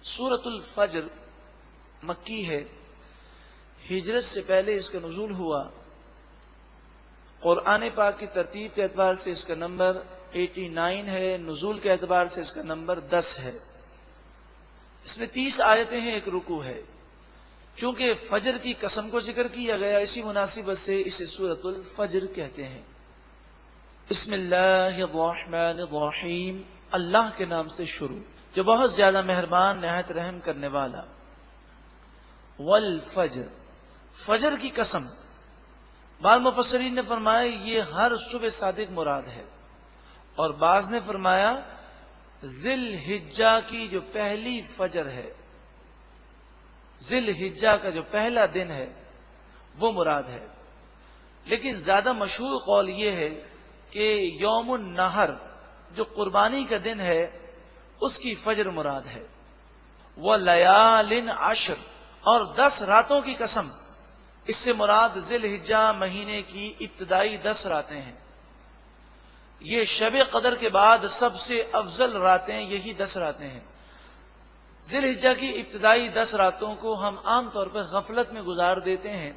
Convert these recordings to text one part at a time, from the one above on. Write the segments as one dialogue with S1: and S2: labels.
S1: سورۃ الفجر مکی ہے، ہجرت سے پہلے اس کا نزول ہوا۔ قرآن پاک کی ترتیب کے اعتبار سے اس کا نمبر 89 ہے، نزول کے اعتبار سے اس کا نمبر 10 ہے۔ اس میں 30 آیتیں ہیں، ایک رکوع ہے۔ چونکہ فجر کی قسم کو ذکر کیا گیا، اسی مناسبت سے اسے سورۃ الفجر کہتے ہیں۔ بسم اللہ الرحمن الرحیم، اللہ کے نام سے شروع جو بہت زیادہ مہربان نہایت رحم کرنے والا۔ والفجر، فجر کی قسم۔ بعض مفسرین نے فرمایا یہ ہر صبح صادق مراد ہے، اور بعض نے فرمایا ذی الحجہ کی جو پہلی فجر ہے، ذی الحجہ کا جو پہلا دن ہے وہ مراد ہے۔ لیکن زیادہ مشہور قول یہ ہے کہ یوم النحر جو قربانی کا دن ہے اس کی فجر مراد ہے۔ وَلَيَالٍ عَشْرٍ، اور 10 راتوں کی قسم، اس سے مراد ذی الحجہ مہینے کی ابتدائی 10 راتیں ہیں۔ یہ شب قدر کے بعد سب سے افضل راتیں یہی 10 راتیں ہیں۔ ذی الحجہ کی ابتدائی 10 راتوں کو ہم عام طور پر غفلت میں گزار دیتے ہیں۔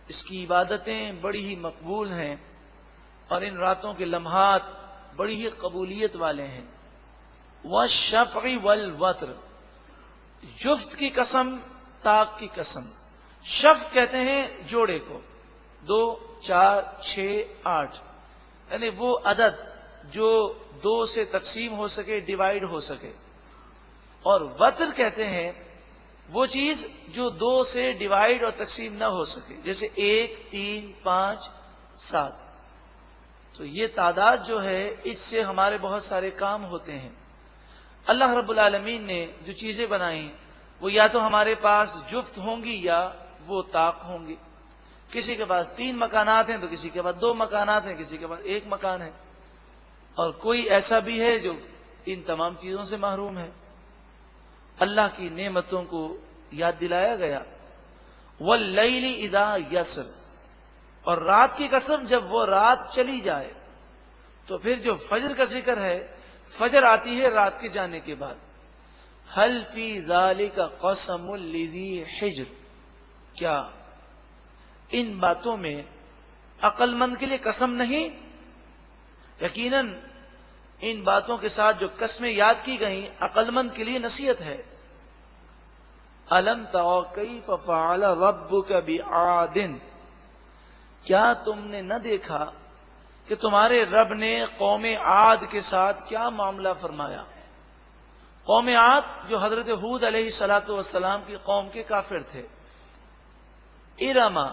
S1: اس کی عبادتیں بڑی ہی مقبول ہیں اور ان راتوں کے لمحات بڑی ہی قبولیت والے ہیں۔ وَالشَّفْعِ وَالْوَتْرِ، جفت کی قسم، طاق کی قسم۔ شفع کہتے ہیں جوڑے کو، 2 4 6 8، یعنی وہ عدد جو 2 سے تقسیم ہو سکے، ڈیوائیڈ ہو سکے۔ اور وتر کہتے ہیں وہ چیز جو 2 سے ڈیوائیڈ اور تقسیم نہ ہو سکے، جیسے 1 3 5 7۔ تو یہ تعداد جو ہے اس سے ہمارے بہت سارے کام ہوتے ہیں۔ اللہ رب العالمین نے جو چیزیں بنائیں وہ یا تو ہمارے پاس جفت ہوں گی یا وہ طاق ہوں گی۔ کسی کے پاس 3 مکانات ہیں تو کسی کے پاس 2 مکانات ہیں، کسی کے پاس 1 مکان ہے، اور کوئی ایسا بھی ہے جو ان تمام چیزوں سے محروم ہے۔ اللہ کی نعمتوں کو یاد دلایا گیا۔ واللیل اذا یسر، اور رات کی قسم جب وہ رات چلی جائے۔ تو پھر جو فجر کا ذکر ہے، فجر آتی ہے رات کے جانے کے بعد۔ هل فی ذالک قسم لذی حجر، کیا ان باتوں میں عقل مند کے لیے قسم نہیں؟ یقیناً ان باتوں کے ساتھ جو قسمیں یاد کی گئیں عقل مند کے لیے نصیحت ہے۔ الم تر کیف فعل ربک بعاد، کیا تم نے نہ دیکھا کہ تمہارے رب نے قوم عاد کے ساتھ کیا معاملہ فرمایا؟ قوم عاد جو حضرت ہود علیہ السلام کی قوم کے کافر تھے۔ ارما،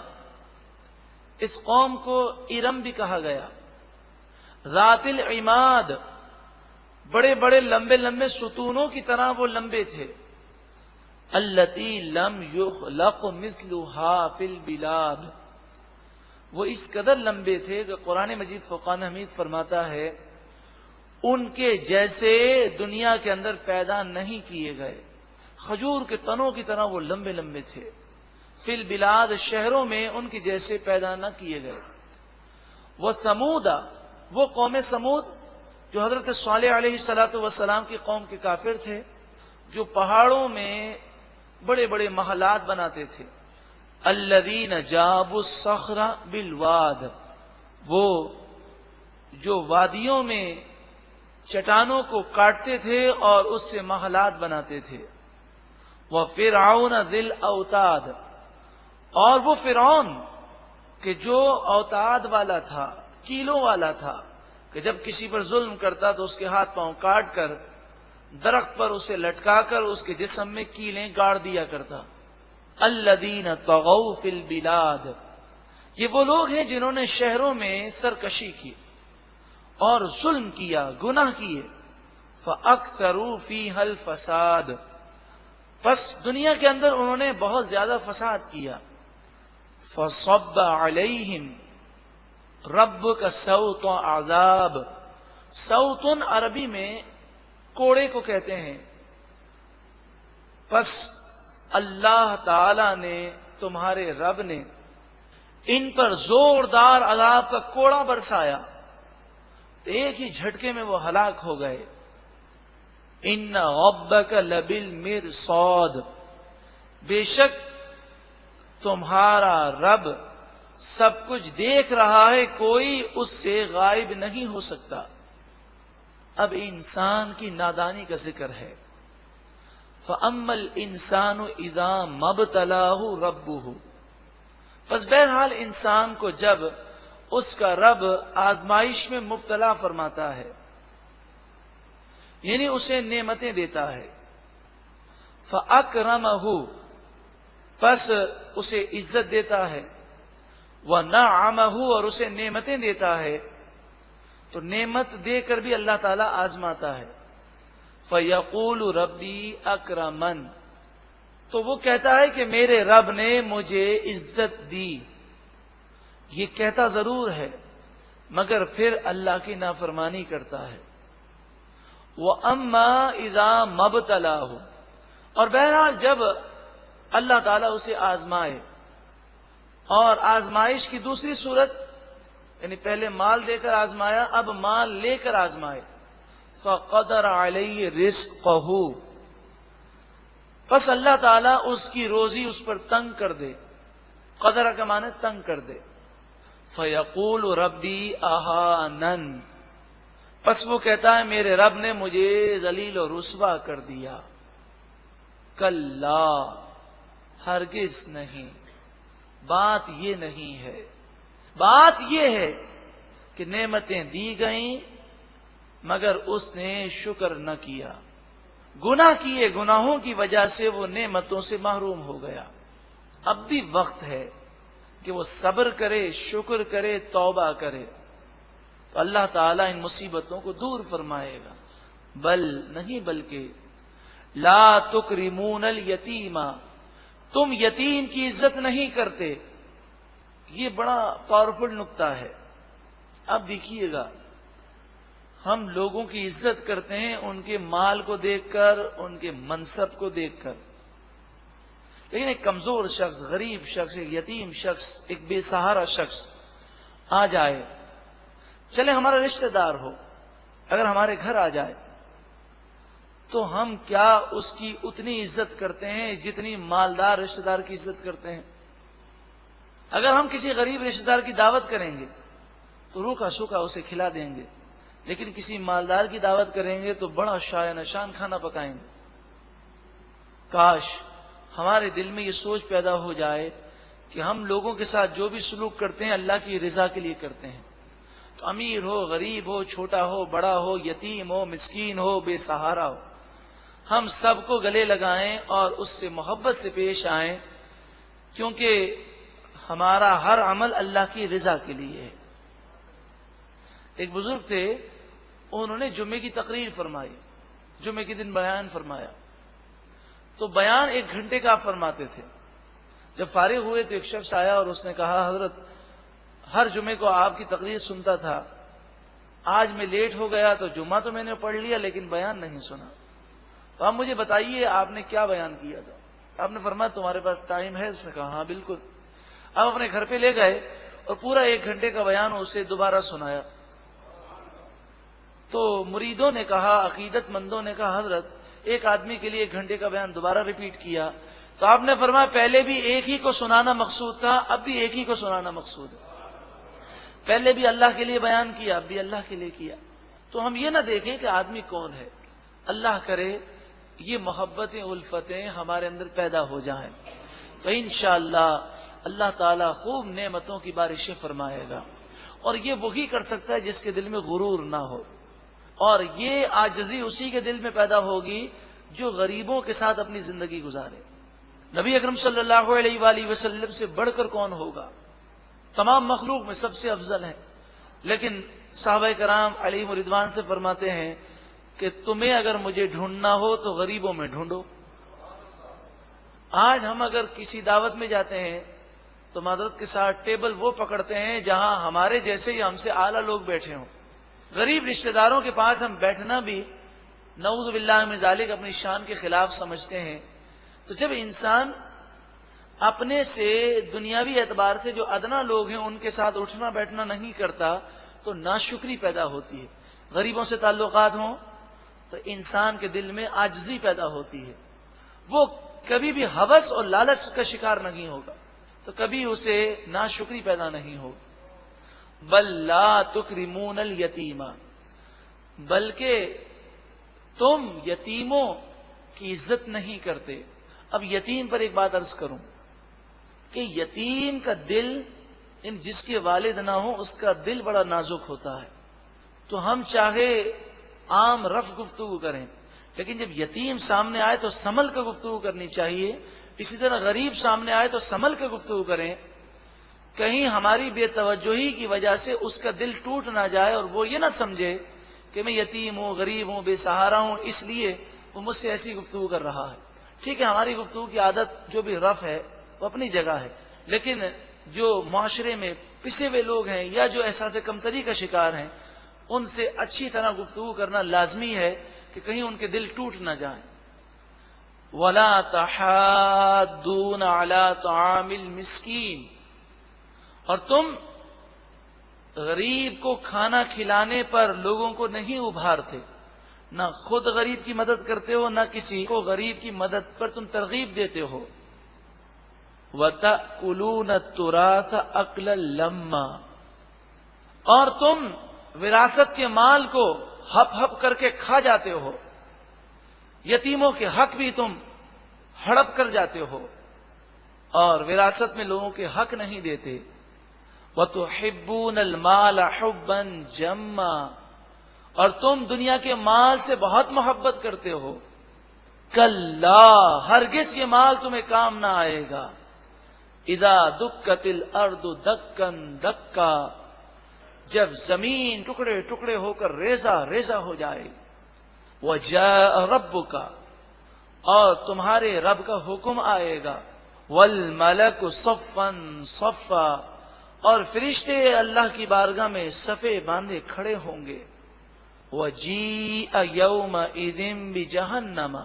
S1: اس قوم کو ارم بھی کہا گیا۔ ذات العماد، بڑے بڑے لمبے لمبے ستونوں کی طرح وہ لمبے تھے۔ التی لم یخلق مثلها فی البلاد، وہ اس قدر لمبے تھے کہ قرآن مجید فرقان حمید فرماتا ہے ان کے جیسے دنیا کے اندر پیدا نہیں کیے گئے۔ کھجور کے تنوں کی طرح وہ لمبے لمبے تھے۔ فی البلاد، شہروں میں ان کے جیسے پیدا نہ کیے گئے۔ وہ سمودا، وہ قوم سمود جو حضرت صالح علیہ السلام کی قوم کے کافر تھے، جو پہاڑوں میں بڑے بڑے محلات بناتے تھے۔ الذین جابوا الصخر بالواد، وہ جو وادیوں میں چٹانوں کو کاٹتے تھے اور اس سے محلات بناتے تھے۔ وفرعون ذی الاوتاد، اور وہ فرعون کہ جو اوتاد والا تھا، کیلوں والا تھا، کہ جب کسی پر ظلم کرتا تو اس کے ہاتھ پاؤں کاٹ کر درخت پر اسے لٹکا کر اس کے جسم میں کیلیں گاڑ دیا کرتا۔ الذین طغوا فی البلاد، یہ وہ لوگ ہیں جنہوں نے شہروں میں سرکشی کی اور ظلم کیا، گناہ کیے۔ فَأَكْثَرُوا فِيهَا الْفَسَادَ، بس دنیا کے اندر انہوں نے بہت زیادہ فساد کیا۔ فَصَبَّ عَلَيْهِمْ رَبُّكَ سَوْطَ عَذَابٍ، سوتن عربی میں کوڑے کو کہتے ہیں۔ پس اللہ تعالی نے، تمہارے رب نے ان پر زوردار عذاب کا کوڑا برسایا، ایک ہی جھٹکے میں وہ ہلاک ہو گئے۔ ان ربک لبالمرصاد، بے شک تمہارا رب سب کچھ دیکھ رہا ہے، کوئی اس سے غائب نہیں ہو سکتا۔ اب انسان کی نادانی کا ذکر ہے۔ فَأَمَّا الْإِنسَانُ إِذَا مَبْتَلَاهُ رَبُّهُ، پس بہرحال انسان کو جب اس کا رب آزمائش میں مبتلا فرماتا ہے، یعنی اسے نعمتیں دیتا ہے، فَأَكْرَمَهُ، پس اسے عزت دیتا ہے، وَنَعَمَهُ، اور اسے نعمتیں دیتا ہے، تو نعمت دے کر بھی اللہ تعالیٰ آزماتا ہے۔ فَيَقُولُ رَبِّي أَكْرَمَنِ، تو وہ کہتا ہے کہ میرے رب نے مجھے عزت دی۔ یہ کہتا ضرور ہے مگر پھر اللہ کی نافرمانی کرتا ہے۔ وَأَمَّا إِذَا مَبْتَلَاهُ، اور بہرحال جب اللہ تعالیٰ اسے آزمائے، اور آزمائش کی دوسری صورت، یعنی پہلے مال دے کر آزمایا، اب مال لے کر آزمائے، فَقَدَرَ عَلَيْهِ رِزْقَهُ، پس اللہ تعالیٰ اس کی روزی اس پر تنگ کر دے، قدر کا معنی تنگ کر دے۔ فَيَقُولُ رَبِّي أَهَانَنِ، پس وہ کہتا ہے میرے رب نے مجھے ذلیل و رسوا کر دیا۔ کلا، ہرگز نہیں، بات یہ نہیں ہے، بات یہ ہے کہ نعمتیں دی گئیں مگر اس نے شکر نہ کیا، گناہ کیے، گناہوں کی وجہ سے وہ نعمتوں سے محروم ہو گیا۔ اب بھی وقت ہے کہ وہ صبر کرے، شکر کرے، توبہ کرے، تو اللہ تعالیٰ ان مصیبتوں کو دور فرمائے گا۔ بل نہیں، بلکہ لا تکرمون الیتیم، تم یتیم کی عزت نہیں کرتے۔ یہ بڑا پاورفل نکتہ ہے۔ اب دیکھیے گا، ہم لوگوں کی عزت کرتے ہیں ان کے مال کو دیکھ کر، ان کے منصب کو دیکھ کر، لیکن ایک کمزور شخص، غریب شخص، ایک یتیم شخص، ایک بے سہارا شخص آ جائے، چلے ہمارا رشتہ دار ہو، اگر ہمارے گھر آ جائے تو ہم کیا اس کی اتنی عزت کرتے ہیں جتنی مالدار رشتہ دار کی عزت کرتے ہیں؟ اگر ہم کسی غریب رشتہ دار کی دعوت کریں گے تو روکھا سوکھا اسے کھلا دیں گے، لیکن کسی مالدار کی دعوت کریں گے تو بڑا شایع نشان کھانا پکائیں گے۔ کاش ہمارے دل میں یہ سوچ پیدا ہو جائے کہ ہم لوگوں کے ساتھ جو بھی سلوک کرتے ہیں اللہ کی رضا کے لیے کرتے ہیں، تو امیر ہو، غریب ہو، چھوٹا ہو، بڑا ہو، یتیم ہو، مسکین ہو، بے سہارا ہو، ہم سب کو گلے لگائیں اور اس سے محبت سے پیش آئیں، کیونکہ ہمارا ہر عمل اللہ کی رضا کے لیے ہے۔ ایک بزرگ تھے، انہوں نے جمعے کی تقریر فرمائی، جمعے کے دن بیان فرمایا، تو بیان 1 گھنٹے کا فرماتے تھے۔ جب فارغ ہوئے تو ایک شخص آیا اور اس نے کہا، حضرت ہر جمعے کو آپ کی تقریر سنتا تھا، آج میں لیٹ ہو گیا تو جمعہ تو میں نے پڑھ لیا لیکن بیان نہیں سنا، تو آپ مجھے بتائیے آپ نے کیا بیان کیا تھا؟ آپ نے فرمایا تمہارے پاس ٹائم ہے؟ اس نے کہا ہاں بالکل۔ آپ اپنے گھر پہ لے گئے اور پورا 1 گھنٹے کا بیان اسے دوبارہ سنایا۔ تو مریدوں نے کہا، عقیدت مندوں نے کہا، حضرت ایک آدمی کے لیے 1 گھنٹے کا بیان دوبارہ ریپیٹ کیا، تو آپ نے فرمایا پہلے بھی ایک ہی کو سنانا مقصود تھا، اب بھی ایک ہی کو سنانا مقصود ہے۔ پہلے بھی اللہ کے لیے بیان کیا، اب بھی اللہ کے لیے کیا۔ تو ہم یہ نہ دیکھیں کہ آدمی کون ہے، اللہ کرے یہ محبتیں، الفتیں ہمارے اندر پیدا ہو جائیں تو انشاءاللہ اللہ تعالیٰ خوب نعمتوں کی بارشیں فرمائے گا۔ اور یہ وہی کر سکتا ہے جس کے دل میں غرور نہ ہو، اور یہ عاجزی اسی کے دل میں پیدا ہوگی جو غریبوں کے ساتھ اپنی زندگی گزارے۔ نبی اکرم صلی اللہ علیہ وآلہ وسلم سے بڑھ کر کون ہوگا؟ تمام مخلوق میں سب سے افضل ہے، لیکن صحابہ کرام علیہم رضوان سے فرماتے ہیں کہ تمہیں اگر مجھے ڈھونڈنا ہو تو غریبوں میں ڈھونڈو۔ آج ہم اگر کسی دعوت میں جاتے ہیں تو معذرت کے ساتھ ٹیبل وہ پکڑتے ہیں جہاں ہمارے جیسے یا ہم سے اعلیٰ لوگ بیٹھے ہوں۔ غریب رشتہ داروں کے پاس ہم بیٹھنا بھی نعوذ باللہ من ذالک اپنی شان کے خلاف سمجھتے ہیں۔ تو جب انسان اپنے سے دنیاوی اعتبار سے جو ادنا لوگ ہیں ان کے ساتھ اٹھنا بیٹھنا نہیں کرتا تو ناشکری پیدا ہوتی ہے۔ غریبوں سے تعلقات ہوں تو انسان کے دل میں عاجزی پیدا ہوتی ہے، وہ کبھی بھی ہوس اور لالچ کا شکار نہیں ہوگا، تو کبھی اسے ناشکری پیدا نہیں ہوگی۔ بل لا تکرمون الیتیم، بلکہ تم یتیموں کی عزت نہیں کرتے۔ اب یتیم پر ایک بات عرض کروں کہ یتیم کا دل، جس کے والد نہ ہو اس کا دل بڑا نازک ہوتا ہے، تو ہم چاہے عام رف گفتگو کریں، لیکن جب یتیم سامنے آئے تو سنبھل کر گفتگو کرنی چاہیے۔ اسی طرح غریب سامنے آئے تو سنبھل کر گفتگو کریں، کہیں ہماری بے توجہی کی وجہ سے اس کا دل ٹوٹ نہ جائے اور وہ یہ نہ سمجھے کہ میں یتیم ہوں، غریب ہوں، بے سہارا ہوں، اس لیے وہ مجھ سے ایسی گفتگو کر رہا ہے۔ ٹھیک ہے، ہماری گفتگو کی عادت جو بھی رف ہے وہ اپنی جگہ ہے، لیکن جو معاشرے میں پسے ہوئے لوگ ہیں یا جو احساس کمتری کا شکار ہیں، ان سے اچھی طرح گفتگو کرنا لازمی ہے کہ کہیں ان کے دل ٹوٹ نہ جائیں۔ وَلَا تَحَاضُّونَ عَلَىٰ طَعَامِ الْمِسْكِينِ، اور تم غریب کو کھانا کھلانے پر لوگوں کو نہیں ابھارتے، نہ خود غریب کی مدد کرتے ہو، نہ کسی کو غریب کی مدد پر تم ترغیب دیتے ہو۔ وَتَأْكُلُونَ التُّرَاثَ أَكْلًا لَمًّا، اور تم وراثت کے مال کو ہپ ہپ کر کے کھا جاتے ہو، یتیموں کے حق بھی تم ہڑپ کر جاتے ہو اور وراثت میں لوگوں کے حق نہیں دیتے۔ وَتُحِبُّونَ الْمَالَ حُبًّا جَمًّا، اور تم دنیا کے مال سے بہت محبت کرتے ہو۔ کَلَّا، ہرگز یہ مال تمہیں کام نہ آئے گا۔ اِذَا دُکَّتِ الْأَرْضُ دَکًّا دَکًّا، جب زمین ٹکڑے ٹکڑے ہو کر ریزہ ریزہ ہو جائے۔ وَجَاءَ رَبُّكَ، اور تمہارے رب کا حکم آئے گا۔ وَالْمَلَكُ صَفًّا صَفًّا، اور فرشتے اللہ کی بارگاہ میں صفے باندھے کھڑے ہوں گے۔ وَجِيءَ يَوْمَئِذٍ بِجَهَنَّمَ،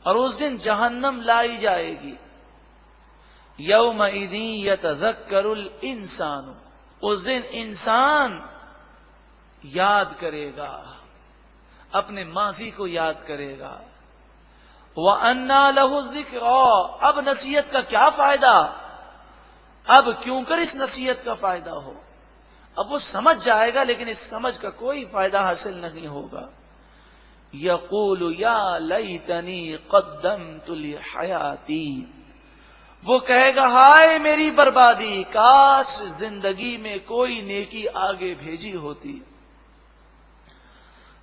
S1: اور اس دن جہنم لائی جائے گی۔ يَوْمَئِذٍ يَتَذَكَّرُ الْإِنسَانُ، اس دن انسان یاد کرے گا، اپنے ماضی کو یاد کرے گا۔ وَأَنَّىٰ لَهُ الذِّكْرَىٰ، اب نصیحت کا کیا فائدہ؟ اب کیوں کر اس نصیحت کا فائدہ ہو؟ اب وہ سمجھ جائے گا لیکن اس سمجھ کا کوئی فائدہ حاصل نہیں ہوگا۔ یقول یا لیتنی قدمت لحیاتی، وہ کہے گا ہائے میری بربادی، کاش زندگی میں کوئی نیکی آگے بھیجی ہوتی۔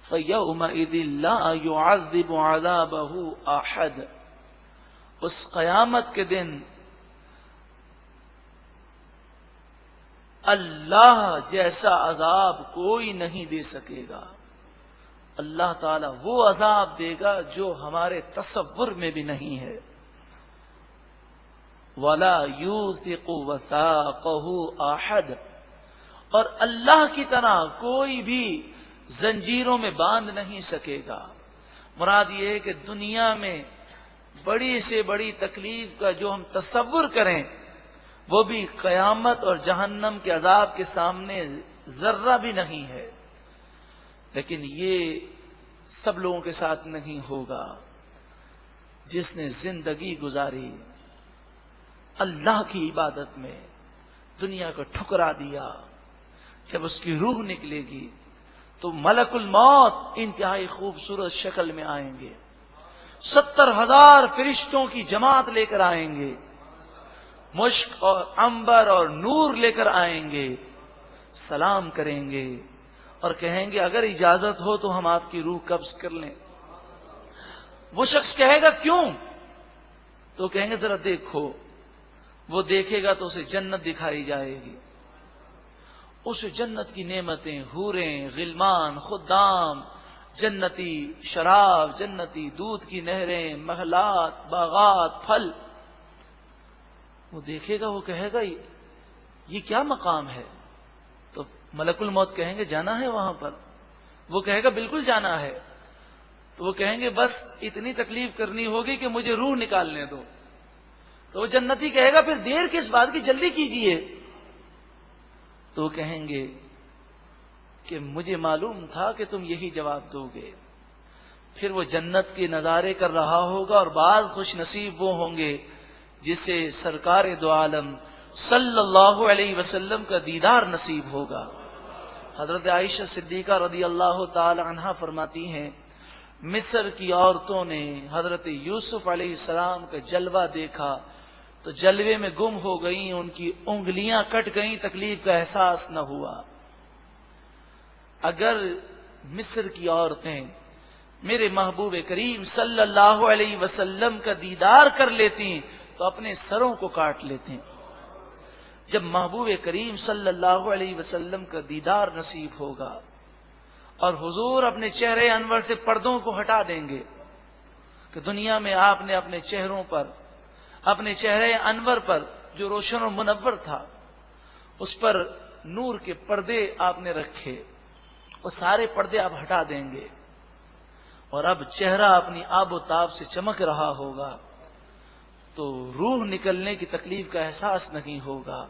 S1: فَيَوْمَئِذٍ لَا يُعَذِّبُ عَذَابَهُ أَحَدٌ، اس قیامت کے دن اللہ جیسا عذاب کوئی نہیں دے سکے گا۔ اللہ تعالیٰ وہ عذاب دے گا جو ہمارے تصور میں بھی نہیں ہے۔ وَلَا يُوثِقُ وَثَاقَهُ أَحَدٌ، اور اللہ کی طرح کوئی بھی زنجیروں میں باندھ نہیں سکے گا۔ مراد یہ ہے کہ دنیا میں بڑی سے بڑی تکلیف کا جو ہم تصور کریں وہ بھی قیامت اور جہنم کے عذاب کے سامنے ذرہ بھی نہیں ہے۔ لیکن یہ سب لوگوں کے ساتھ نہیں ہوگا۔ جس نے زندگی گزاری اللہ کی عبادت میں، دنیا کو ٹھکرا دیا، جب اس کی روح نکلے گی تو ملک الموت انتہائی خوبصورت شکل میں آئیں گے، 70,000 فرشتوں کی جماعت لے کر آئیں گے، مشک اور عنبر اور نور لے کر آئیں گے، سلام کریں گے اور کہیں گے اگر اجازت ہو تو ہم آپ کی روح قبض کر لیں۔ وہ شخص کہے گا کیوں؟ تو کہیں گے ذرا دیکھو۔ وہ دیکھے گا تو اسے جنت دکھائی جائے گی، اس جنت کی نعمتیں، حوریں، غلمان، خدام، جنتی شراب، جنتی دودھ کی نہریں، محلات، باغات، پھل۔ وہ دیکھے گا، وہ کہے گا یہ کیا مقام ہے؟ تو ملک الموت کہیں گے جانا ہے وہاں پر؟ وہ کہے گا بالکل جانا ہے۔ تو وہ کہیں گے بس اتنی تکلیف کرنی ہوگی کہ مجھے روح نکالنے دو۔ تو وہ جنتی کہے گا پھر دیر کس بات کی، جلدی کیجئے۔ تو وہ کہیں گے کہ مجھے معلوم تھا کہ تم یہی جواب دو گے۔ پھر وہ جنت کے نظارے کر رہا ہوگا، اور بعض خوش نصیب وہ ہوں گے جسے سرکار دو عالم صلی اللہ علیہ وسلم کا دیدار نصیب ہوگا۔ حضرت عائشہ صدیقہ رضی اللہ تعالی عنہا فرماتی ہیں، مصر کی عورتوں نے حضرت یوسف علیہ السلام کا جلوہ دیکھا تو جلوے میں گم ہو گئیں، ان کی انگلیاں کٹ گئیں، تکلیف کا احساس نہ ہوا۔ اگر مصر کی عورتیں میرے محبوب کریم صلی اللہ علیہ وسلم کا دیدار کر لیتی تو اپنے سروں کو کاٹ لیتے۔ جب محبوب کریم صلی اللہ علیہ وسلم کا دیدار نصیب ہوگا اور حضور اپنے چہرے انور سے پردوں کو ہٹا دیں گے کہ دنیا میں آپ نے اپنے چہروں پر، اپنے چہرے انور پر جو روشن و منور تھا، اس پر نور کے پردے آپ نے رکھے، وہ سارے پردے آپ ہٹا دیں گے اور اب چہرہ اپنی آب و تاب سے چمک رہا ہوگا تو روح نکلنے کی تکلیف کا احساس نہیں ہوگا۔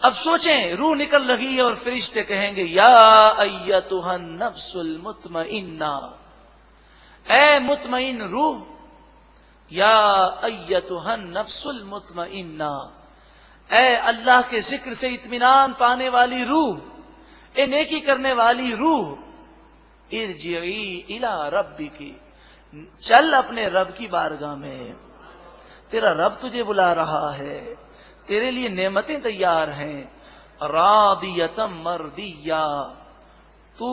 S1: اب سوچیں، روح نکل رہی ہے اور فرشتے کہیں گے یا ایتھا النفس المطمئنہ، اے مطمئن روح، یا ایتھا النفس المطمئنہ، اے اللہ کے ذکر سے اطمینان پانے والی روح، اے نیکی کرنے والی روح، ارجعی الی ربک، چل اپنے رب کی بارگاہ میں، تیرا رب تجھے بلا رہا ہے، تیرے لیے نعمتیں تیار ہیں، راضیۃ مرضیہ، تو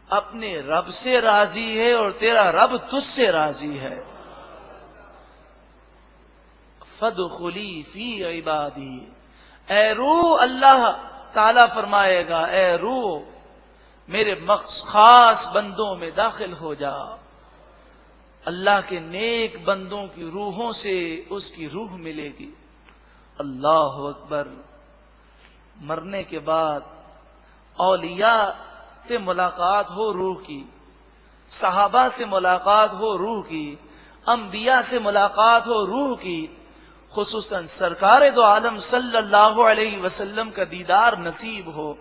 S1: اپنے رب سے راضی ہے اور تیرا رب تجھ سے راضی ہے۔ فادخلی فی عبادی، اے روح، اللہ تعالیٰ فرمائے گا، اے روح میرے خاص بندوں میں داخل ہو جا۔ اللہ کے نیک بندوں کی روحوں سے اس کی روح ملے گی۔ اللہ اکبر۔ مرنے کے بعد اولیاء سے ملاقات ہو روح کی، صحابہ سے ملاقات ہو روح کی، انبیاء سے ملاقات ہو روح کی، خصوصاً سرکار دو عالم صلی اللہ علیہ وسلم کا دیدار نصیب ہو،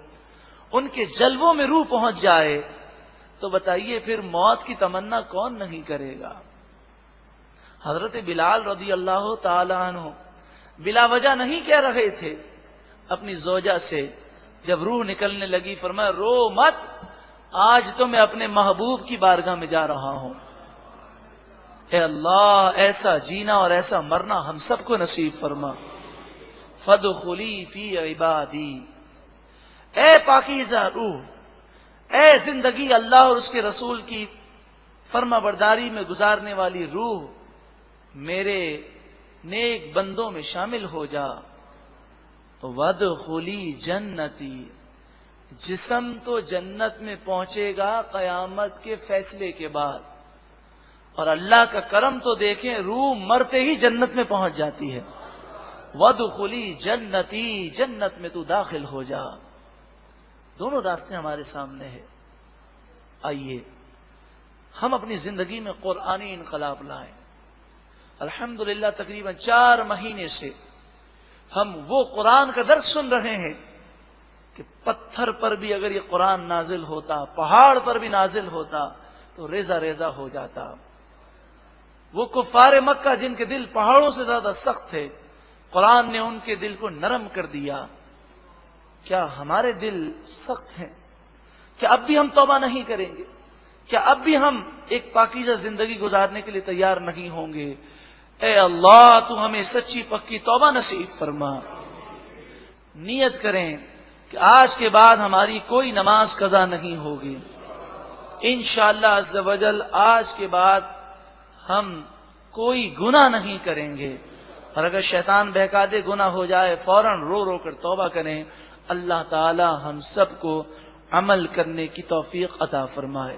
S1: ان کے جلووں میں روح پہنچ جائے تو بتائیے پھر موت کی تمنا کون نہیں کرے گا۔ حضرت بلال رضی اللہ تعالی عنہ بلا وجہ نہیں کہہ رہے تھے اپنی زوجہ سے، جب روح نکلنے لگی فرمایا رو مت، آج تو میں اپنے محبوب کی بارگاہ میں جا رہا ہوں۔ اے اللہ، ایسا جینا اور ایسا مرنا ہم سب کو نصیب فرما۔ فادخلی فی عبادی، اے پاکیزہ روح، اے زندگی اللہ اور اس کے رسول کی فرما برداری میں گزارنے والی روح، میرے نیک بندوں میں شامل ہو جا۔ وادخلی جنتی، جسم تو جنت میں پہنچے گا قیامت کے فیصلے کے بعد، اور اللہ کا کرم تو دیکھیں، روح مرتے ہی جنت میں پہنچ جاتی ہے۔ وادخلی جنتی، جنت میں تو داخل ہو جا۔ دونوں راستے ہمارے سامنے ہیں۔ آئیے ہم اپنی زندگی میں قرآنی انقلاب لائیں۔ الحمدللہ تقریباً 4 مہینے سے ہم وہ قرآن کا درس سن رہے ہیں کہ پتھر پر بھی اگر یہ قرآن نازل ہوتا، پہاڑ پر بھی نازل ہوتا تو ریزہ ریزہ ہو جاتا۔ وہ کفار مکہ جن کے دل پہاڑوں سے زیادہ سخت تھے، قرآن نے ان کے دل کو نرم کر دیا۔ کیا ہمارے دل سخت ہیں؟ کیا اب بھی ہم توبہ نہیں کریں گے؟ کیا اب بھی ہم ایک پاکیزہ زندگی گزارنے کے لیے تیار نہیں ہوں گے؟ اے اللہ، تو ہمیں سچی پکی توبہ نصیب فرما۔ نیت کریں کہ آج کے بعد ہماری کوئی نماز قضا نہیں ہوگی انشاءاللہ عز و جل۔ آج کے بعد ہم کوئی گناہ نہیں کریں گے، اور اگر شیطان بہکا دے گناہ ہو جائے فوراً رو رو کر توبہ کریں۔ اللہ تعالی ہم سب کو عمل کرنے کی توفیق عطا فرمائے۔